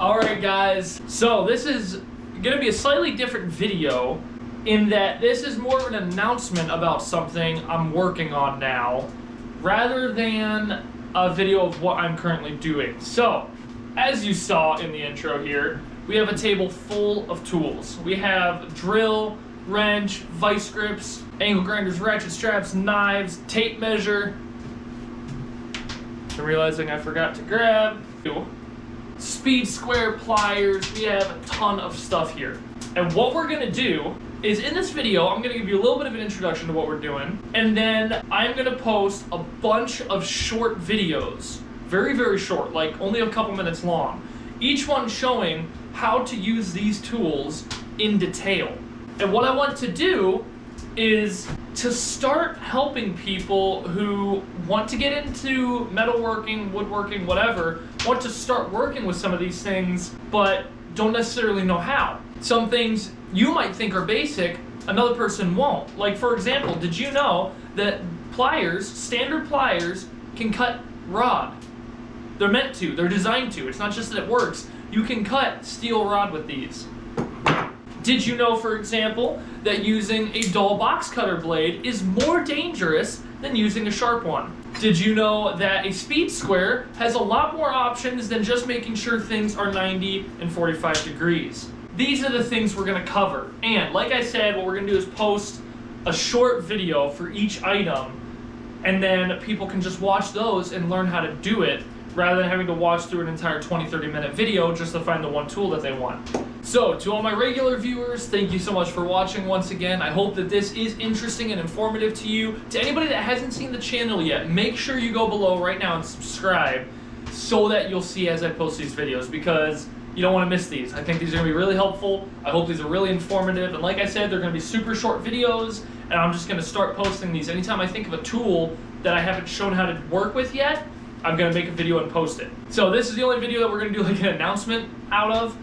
Alright guys, so this is going to be a slightly different video in that this is more of an announcement about something I'm working on now rather than a video of what I'm currently doing. So, as you saw in the intro here, we have a table full of tools. We have drill, wrench, vice grips, angle grinders, ratchet straps, knives, tape measure. I'm realizing I forgot to grab speed square pliers. We have a ton of stuff here. And what we're gonna do is in this video, I'm gonna give you a little bit of an introduction to what we're doing, and then I'm gonna post a bunch of short videos, very, very short, like only a couple minutes long, each one showing how to use these tools in detail. And what I want to do is to start helping people who want to get into metalworking, woodworking, whatever, want to start working with some of these things, but don't necessarily know how. Some things you might think are basic, another person won't. Like for example, did you know that pliers, standard pliers, can cut rod? They're meant to, they're designed to. It's not just that it works. You can cut steel rod with these. Did you know, for example, that using a dull box cutter blade is more dangerous than using a sharp one? Did you know that a speed square has a lot more options than just making sure things are 90 and 45 degrees? These are the things we're gonna cover. And like I said, what we're gonna do is post a short video for each item, and then people can just watch those and learn how to do it rather than having to watch through an entire 20-30 minute video just to find the one tool that they want. So, to all my regular viewers, thank you so much for watching once again. I hope that this is interesting and informative to you. To anybody that hasn't seen the channel yet, make sure you go below right now and subscribe so that you'll see as I post these videos, because you don't want to miss these. I think these are going to be really helpful. I hope these are really informative. And like I said, they're going to be super short videos, and I'm just going to start posting these. Anytime I think of a tool that I haven't shown how to work with yet, I'm going to make a video and post it. So this is the only video that we're going to do like an announcement out of.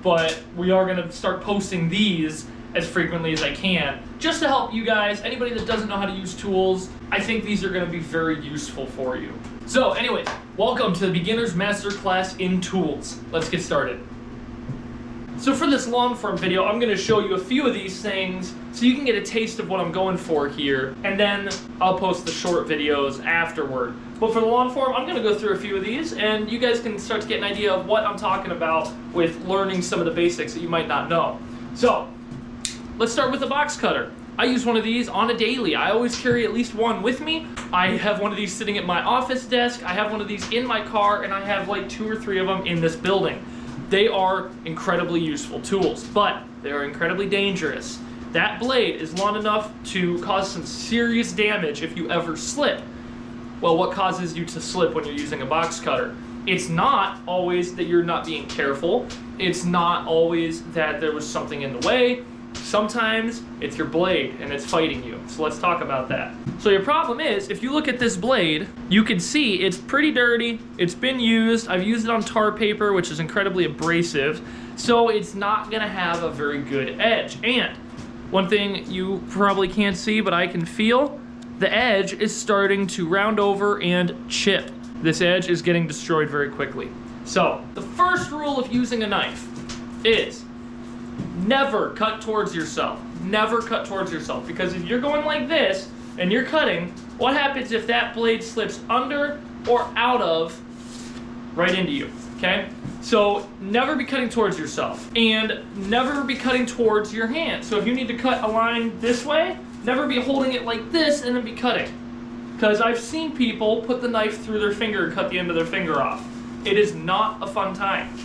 But we are going to start posting these as frequently as I can, just to help you guys, anybody that doesn't know how to use tools. I think these are going to be very useful for you. So anyways, welcome to the Beginner's Masterclass in Tools. Let's get started. So for this long form video, I'm going to show you a few of these things so you can get a taste of what I'm going for here, and then I'll post the short videos afterward. But for the long form, I'm going to go through a few of these, and you guys can start to get an idea of what I'm talking about with learning some of the basics that you might not know. So let's start with the box cutter. I use one of these on a daily. I always carry at least one with me. I have one of these sitting at my office desk. I have one of these in my car, and I have like 2 or 3 of them in this building. They are incredibly useful tools, but they are incredibly dangerous. That blade is long enough to cause some serious damage if you ever slip. Well, what causes you to slip when you're using a box cutter? It's not always that you're not being careful. It's not always that there was something in the way. Sometimes it's your blade and it's fighting you. So let's talk about that. So your problem is, if you look at this blade, you can see it's pretty dirty. It's been used. I've used it on tar paper, which is incredibly abrasive. So it's not gonna have a very good edge. And one thing you probably can't see, but I can feel, the edge is starting to round over and chip. This edge is getting destroyed very quickly. So the first rule of using a knife is never cut towards yourself. Never cut towards yourself, because if you're going like this and you're cutting, what happens if that blade slips under or out of right into you, okay? So never be cutting towards yourself, and never be cutting towards your hand. So if you need to cut a line this way, never be holding it like this and then be cutting. Because I've seen people put the knife through their finger and cut the end of their finger off. It is not a fun time.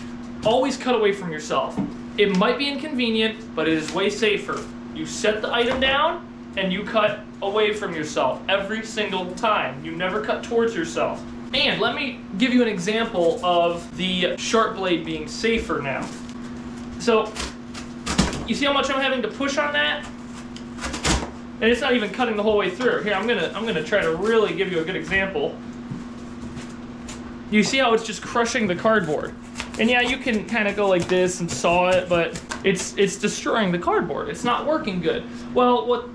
Always cut away from yourself. It might be inconvenient, but it is way safer. You set the item down and you cut away from yourself every single time. You never cut towards yourself. And let me give you an example of the sharp blade being safer now. So, you see how much I'm having to push on that? And it's not even cutting the whole way through. Here, I'm gonna try to really give you a good example. You see how it's just crushing the cardboard? And yeah, you can kind of go like this and saw it, but it's destroying the cardboard. It's not working good. Well, what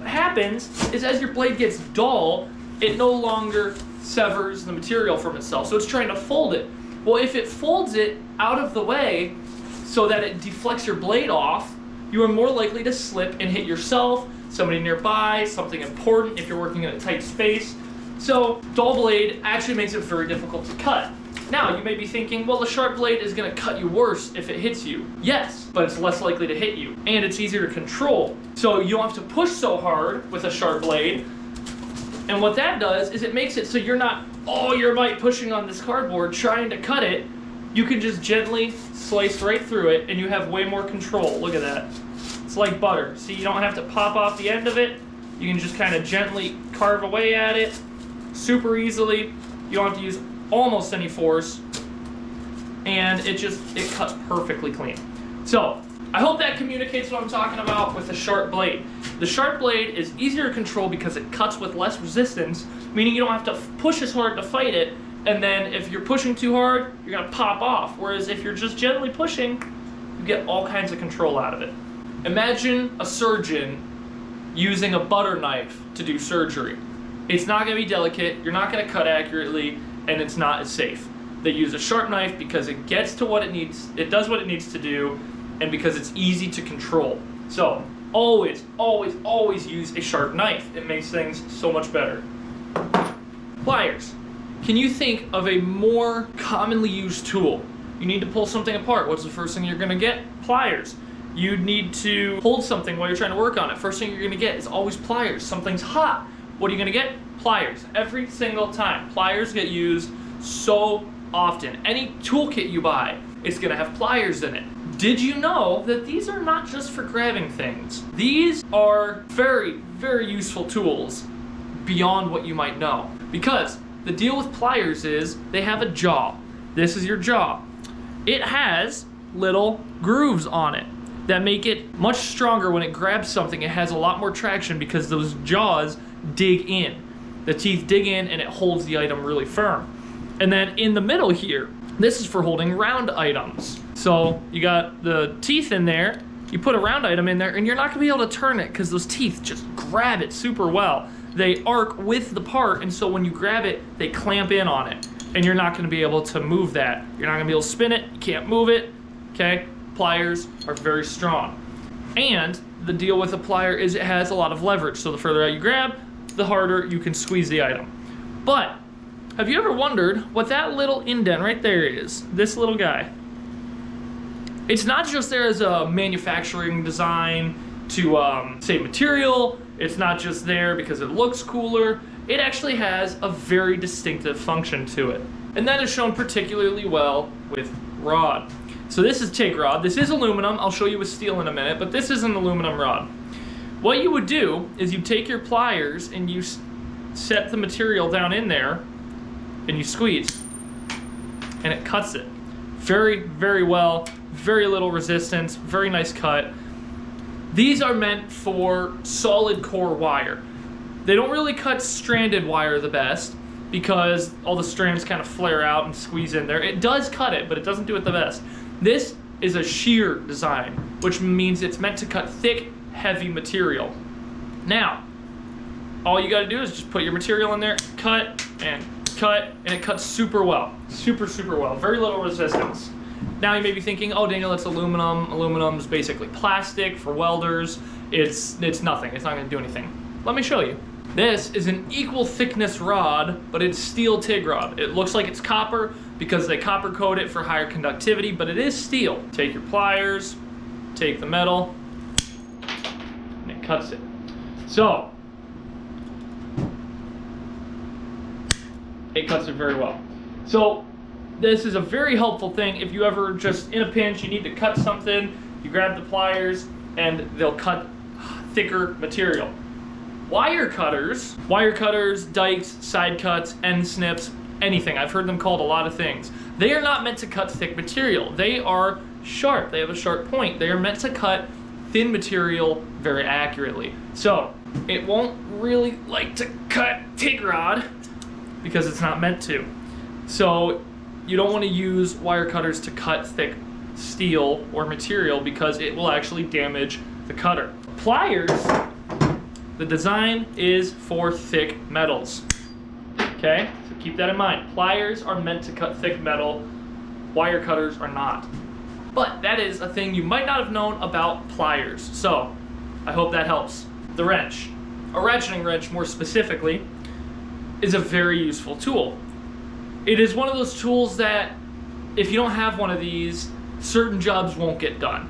happens is as your blade gets dull, it no longer severs the material from itself. So it's trying to fold it. Well, if it folds it out of the way so that it deflects your blade off, you are more likely to slip and hit yourself, somebody nearby, something important if you're working in a tight space. So dull blade actually makes it very difficult to cut. Now, you may be thinking, well, the sharp blade is gonna cut you worse if it hits you. Yes, but it's less likely to hit you, and it's easier to control. So you don't have to push so hard with a sharp blade. And what that does is it makes it so you're not all your might pushing on this cardboard trying to cut it. You can just gently slice right through it, and you have way more control. Look at that. It's like butter. See, you don't have to pop off the end of it. You can just kind of gently carve away at it super easily. You don't have to use almost any force, and it cuts perfectly clean. So I hope that communicates what I'm talking about with the sharp blade. The sharp blade is easier to control because it cuts with less resistance, meaning you don't have to push as hard to fight it, and then if you're pushing too hard, you're gonna pop off. Whereas if you're just gently pushing, you get all kinds of control out of it. Imagine a surgeon using a butter knife to do surgery. It's not gonna be delicate, you're not gonna cut accurately, and it's not as safe. They use a sharp knife because it gets to what it needs, it does what it needs to do, and because it's easy to control. So always, always, always use a sharp knife. It makes things so much better. Pliers. Can you think of a more commonly used tool? You need to pull something apart. What's the first thing you're gonna get? Pliers. You need to hold something while you're trying to work on it. First thing you're gonna get is always pliers. Something's hot. What are you gonna get? Pliers. Every single time. Pliers get used so often. Any toolkit you buy, it's gonna have pliers in it. Did you know that these are not just for grabbing things? These are very, very useful tools beyond what you might know. Because the deal with pliers is they have a jaw. This is your jaw. It has little grooves on it that make it much stronger when it grabs something. It has a lot more traction because those jaws dig in. The teeth dig in and it holds the item really firm. And then in the middle here, this is for holding round items. So you got the teeth in there, you put a round item in there, and you're not gonna be able to turn it because those teeth just grab it super well. They arc with the part, and so when you grab it, they clamp in on it, and you're not gonna be able to move that. You're not gonna be able to spin it, you can't move it, okay? Pliers are very strong. And the deal with a plier is it has a lot of leverage, so the further out you grab, the harder you can squeeze the item. But have you ever wondered what that little indent right there is? This little guy. It's not just there as a manufacturing design to save material. It's not just there because it looks cooler. It actually has a very distinctive function to it. And that is shown particularly well with rod. So this is TIG rod. This is aluminum. I'll show you with steel in a minute, but this is an aluminum rod. What you would do is you take your pliers and you set the material down in there and you squeeze, and it cuts it very, very well, very little resistance, very nice cut. These are meant for solid core wire. They don't really cut stranded wire the best because all the strands kind of flare out and squeeze in there. It does cut it, but it doesn't do it the best. This is a shear design, which means it's meant to cut thick, heavy material. Now, all you gotta do is just put your material in there, cut, and it cuts super well. Super, super well. Very little resistance. Now you may be thinking, oh Daniel, it's aluminum. Aluminum is basically plastic for welders. It's nothing, it's not gonna do anything. Let me show you. This is an equal thickness rod, but it's steel TIG rod. It looks like it's copper because they copper coat it for higher conductivity, but it is steel. Take your pliers, take the metal, and it cuts it. So, it cuts it very well. So, this is a very helpful thing if you ever just in a pinch, you need to cut something, you grab the pliers, and they'll cut thicker material. Wire cutters, dikes, side cuts, end snips, anything. I've heard them called a lot of things. They are not meant to cut thick material. They are sharp. They have a sharp point. They are meant to cut thin material very accurately. So it won't really like to cut TIG rod because it's not meant to. So you don't want to use wire cutters to cut thick steel or material because it will actually damage the cutter. Pliers, the design is for thick metals. Okay, so keep that in mind. Pliers are meant to cut thick metal Wire cutters are not. But that is a thing you might not have known about pliers. So I hope that helps. The wrench, a ratcheting wrench more specifically, is a very useful tool. It is one of those tools that if you don't have one of these, certain jobs won't get done.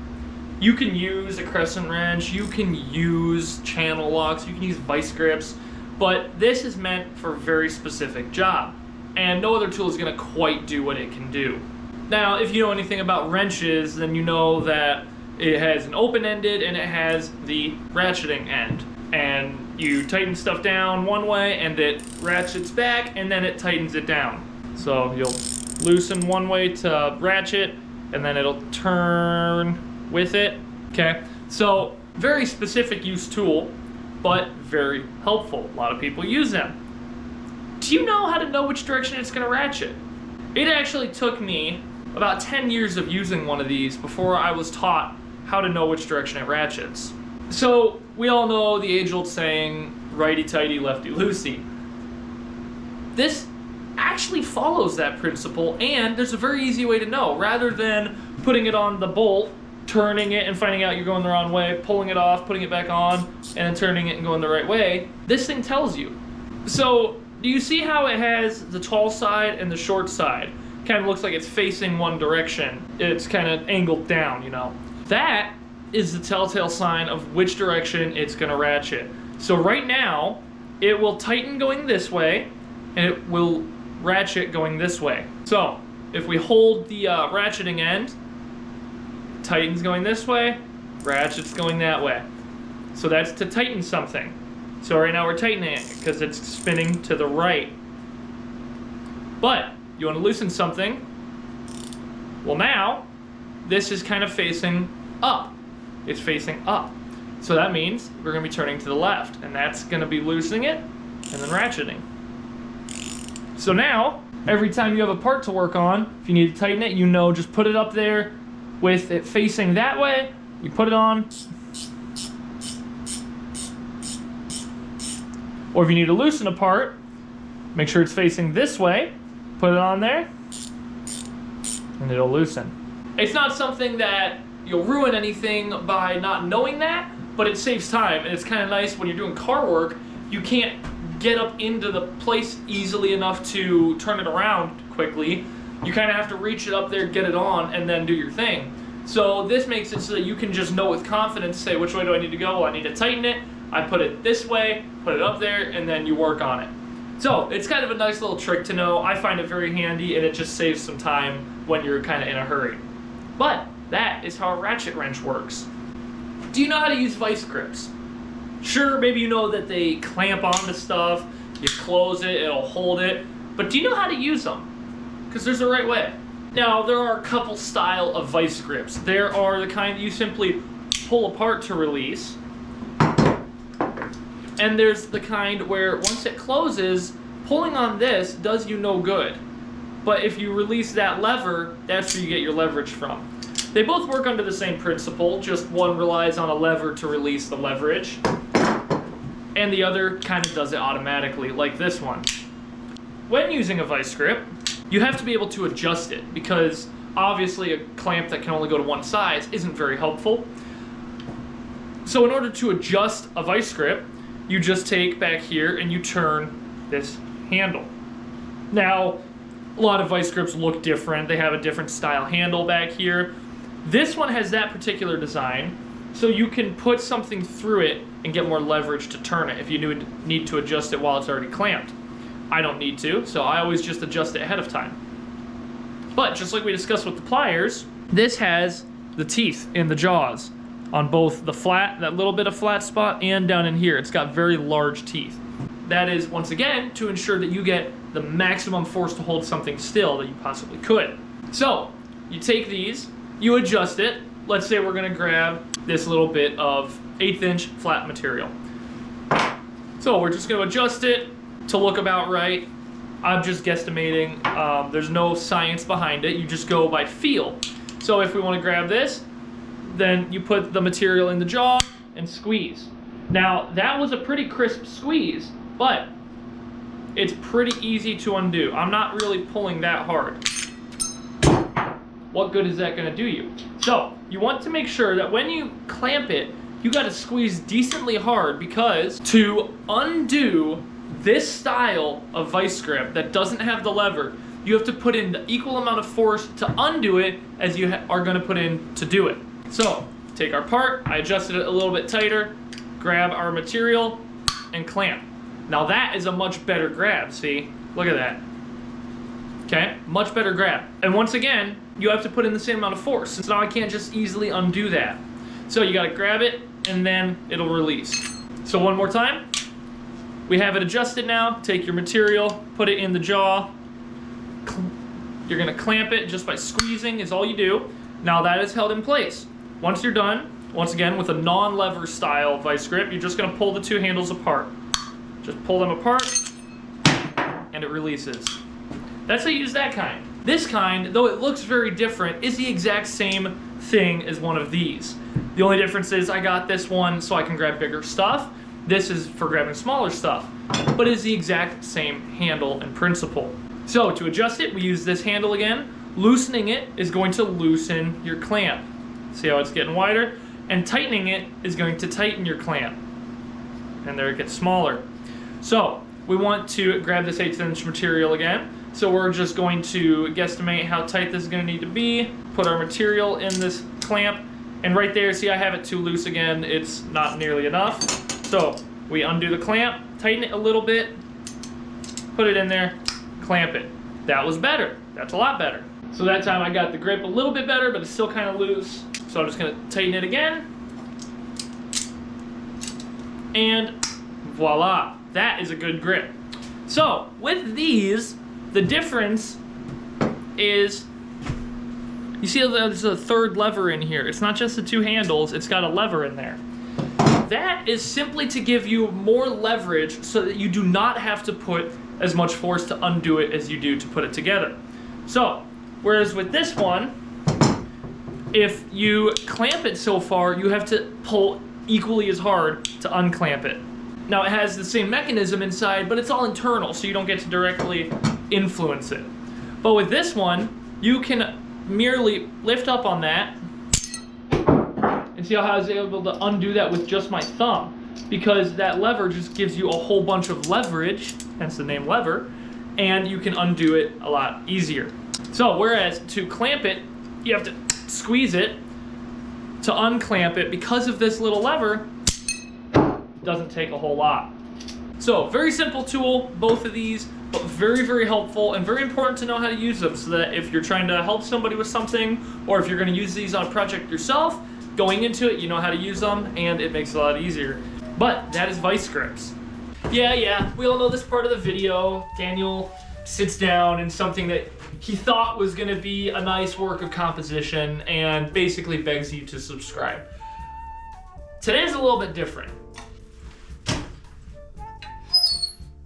You can use a crescent wrench, you can use channel locks, you can use vice grips, but this is meant for a very specific job, and no other tool is going to quite do what it can do. Now, if you know anything about wrenches, then you know that it has an open-ended and it has the ratcheting end. And you tighten stuff down one way and it ratchets back and then it tightens it down. So you'll loosen one way to ratchet and then it'll turn with it. Okay, so very specific use tool, but very helpful. A lot of people use them. Do you know how to know which direction it's going to ratchet? It actually took me about 10 years of using one of these before I was taught how to know which direction it ratchets. So we all know the age-old saying, righty-tighty, lefty-loosey. This actually follows that principle, and there's a very easy way to know. Rather than putting it on the bolt, turning it and finding out you're going the wrong way, pulling it off, putting it back on, and then turning it and going the right way, this thing tells you. So do you see how it has the tall side and the short side? Kind of looks like it's facing one direction. It's kind of angled down, you know. That is the telltale sign of which direction it's going to ratchet. So right now, it will tighten going this way, and it will ratchet going this way. So if we hold the ratcheting end, tightens going this way, ratchets going that way. So that's to tighten something. So right now we're tightening it because it's spinning to the right. But you want to loosen something, well now, this is kind of facing up. It's facing up. So that means we're going to be turning to the left, and that's going to be loosening it and then ratcheting. So now, every time you have a part to work on, if you need to tighten it, you know, just put it up there with it facing that way, you put it on. Or if you need to loosen a part, make sure it's facing this way, put it on there, and it'll loosen. It's not something that you'll ruin anything by not knowing that, but it saves time, and it's kind of nice when you're doing car work. You can't get up into the place easily enough to turn it around quickly. You kind of have to reach it up there, get it on, and then do your thing. So this makes it so that you can just know with confidence, say, which way do I need to go? Well, I need to tighten it. I put it this way, put it up there, and then you work on it. So it's kind of a nice little trick to know. I find it very handy, and it just saves some time when you're kind of in a hurry. But that is how a ratchet wrench works. Do you know how to use vice grips? Sure, maybe you know that they clamp onto stuff, you close it, it'll hold it, but do you know how to use them? Because there's a right way. Now, there are a couple style of vice grips. There are the kind that you simply pull apart to release, and there's the kind where once it closes, pulling on this does you no good. But if you release that lever, that's where you get your leverage from. They both work under the same principle, just one relies on a lever to release the leverage, and the other kind of does it automatically, like this one. When using a vice grip, you have to be able to adjust it, because obviously a clamp that can only go to one side isn't very helpful. So in order to adjust a vice grip, you just take back here and you turn this handle. Now, a lot of vice grips look different. They have a different style handle back here. This one has that particular design, so you can put something through it and get more leverage to turn it if you need to adjust it while it's already clamped. I don't need to, so I always just adjust it ahead of time. But just like we discussed with the pliers, this has the teeth in the jaws on both the flat, that little bit of flat spot, and down in here. It's got very large teeth. That is, once again, to ensure that you get the maximum force to hold something still that you possibly could. So, you take these, you adjust it. Let's say we're gonna grab this little bit of 1/8 inch flat material. So we're just gonna adjust it to look about right. I'm just guesstimating. There's no science behind it. You just go by feel. So if we want to grab this, then you put the material in the jaw and squeeze. Now that was a pretty crisp squeeze, but it's pretty easy to undo. I'm not really pulling that hard. what good is that gonna do you? So you want to make sure that when you clamp it, you gotta squeeze decently hard, because to undo this style of vice grip that doesn't have the lever, you have to put in the equal amount of force to undo it as you are gonna put in to do it. So take our part, I adjusted it a little bit tighter, grab our material, and clamp. Now that is a much better grab, see? Look at that. Okay, much better grab. And once again, you have to put in the same amount of force. So now I can't just easily undo that. So you gotta grab it, and then it'll release. So one more time. We have it adjusted now. Take your material, put it in the jaw. You're gonna clamp it just by squeezing is all you do. Now that is held in place. Once you're done, once again with a non-lever style vice grip, you're just gonna pull the two handles apart. Just pull them apart, and it releases. That's how you use that kind. This kind, though it looks very different, is the exact same thing as one of these. The only difference is I got this one so I can grab bigger stuff. This is for grabbing smaller stuff, but it's the exact same handle and principle. So to adjust it, we use this handle again. Loosening it is going to loosen your clamp. See how it's getting wider? And tightening it is going to tighten your clamp. And there it gets smaller. So we want to grab this 1/8" material again. So we're just going to guesstimate how tight this is going to need to be, put our material in this clamp, and right there, see I have it too loose again, it's not nearly enough. So we undo the clamp, tighten it a little bit, put it in there, clamp it. That was better, that's a lot better. So that time I got the grip a little bit better, but it's still kind of loose. So I'm just gonna tighten it again, and voila, that is a good grip. So with these, the difference is, you see there's a third lever in here. It's not just the two handles, it's got a lever in there. That is simply to give you more leverage so that you do not have to put as much force to undo it as you do to put it together. So, whereas with this one, if you clamp it so far, you have to pull equally as hard to unclamp it. Now it has the same mechanism inside, but it's all internal, so you don't get to directly influence it. But with this one, you can merely lift up on that, and see how I was able to undo that with just my thumb, because that lever just gives you a whole bunch of leverage, hence the name lever, and you can undo it a lot easier. So whereas to clamp it, you have to squeeze it. To unclamp it, because of this little lever, doesn't take a whole lot. So very simple tool, both of these, but very, very helpful and very important to know how to use them, so that if you're trying to help somebody with something, or if you're going to use these on a project yourself, going into it, you know how to use them, and it makes it a lot easier. But that is vice grips. Yeah, we all know this part of the video. Daniel sits down in something that he thought was going to be a nice work of composition and basically begs you to subscribe. Today's a little bit different.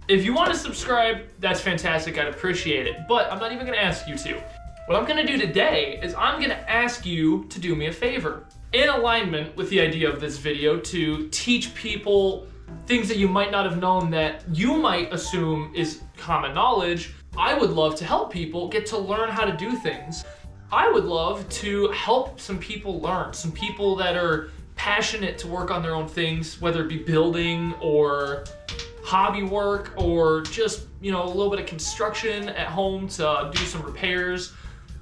If you want to subscribe, that's fantastic, I'd appreciate it, but I'm not even gonna ask you to. What I'm gonna do today is I'm gonna ask you to do me a favor. In alignment with the idea of this video, to teach people things that you might not have known that you might assume is common knowledge, I would love to help people get to learn how to do things. I would love to help some people learn, some people that are passionate to work on their own things, whether it be building or hobby work, or just, you know, a little bit of construction at home to do some repairs.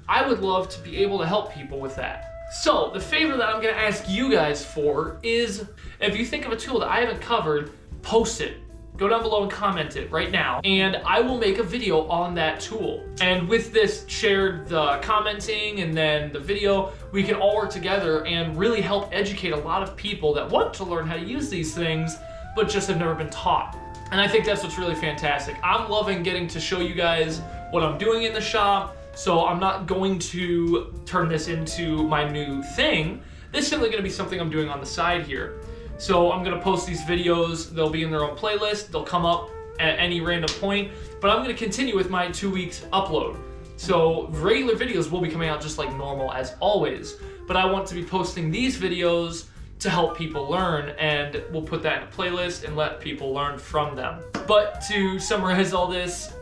I would love to be able to help people with that. So the favor that I'm gonna ask you guys for is, if you think of a tool that I haven't covered, post it. Go down below and comment it right now, and I will make a video on that tool. And with this shared, the commenting and then the video, we can all work together and really help educate a lot of people that want to learn how to use these things, but just have never been taught. And I think that's what's really fantastic. I'm loving getting to show you guys what I'm doing in the shop, so I'm not going to turn this into my new thing. This is simply gonna be something I'm doing on the side here. So I'm gonna post these videos, they'll be in their own playlist, they'll come up at any random point, but I'm gonna continue with my 2 weeks upload. So regular videos will be coming out just like normal as always, but I want to be posting these videos to help people learn, and we'll put that in a playlist and let people learn from them. But to summarize all this,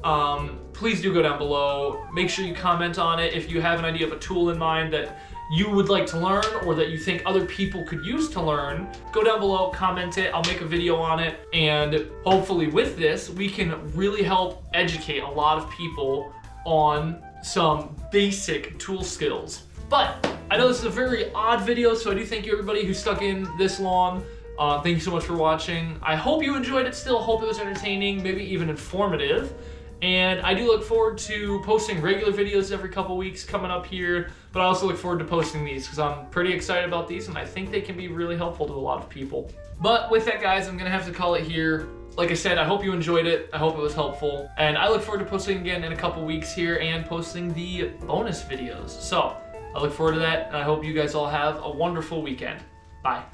please do go down below. Make sure you comment on it if you have an idea of a tool in mind that you would like to learn or that you think other people could use to learn. Go down below, comment it, I'll make a video on it, and hopefully with this, we can really help educate a lot of people on some basic tool skills. But I know this is a very odd video, so I do thank you everybody who stuck in this long. Thank you so much for watching. I hope you enjoyed it still, hope it was entertaining, maybe even informative. And I do look forward to posting regular videos every couple weeks coming up here, but I also look forward to posting these because I'm pretty excited about these and I think they can be really helpful to a lot of people. But with that, guys, I'm gonna have to call it here. Like I said, I hope you enjoyed it. I hope it was helpful. And I look forward to posting again in a couple weeks here and posting the bonus videos. So I look forward to that, and I hope you guys all have a wonderful weekend. Bye.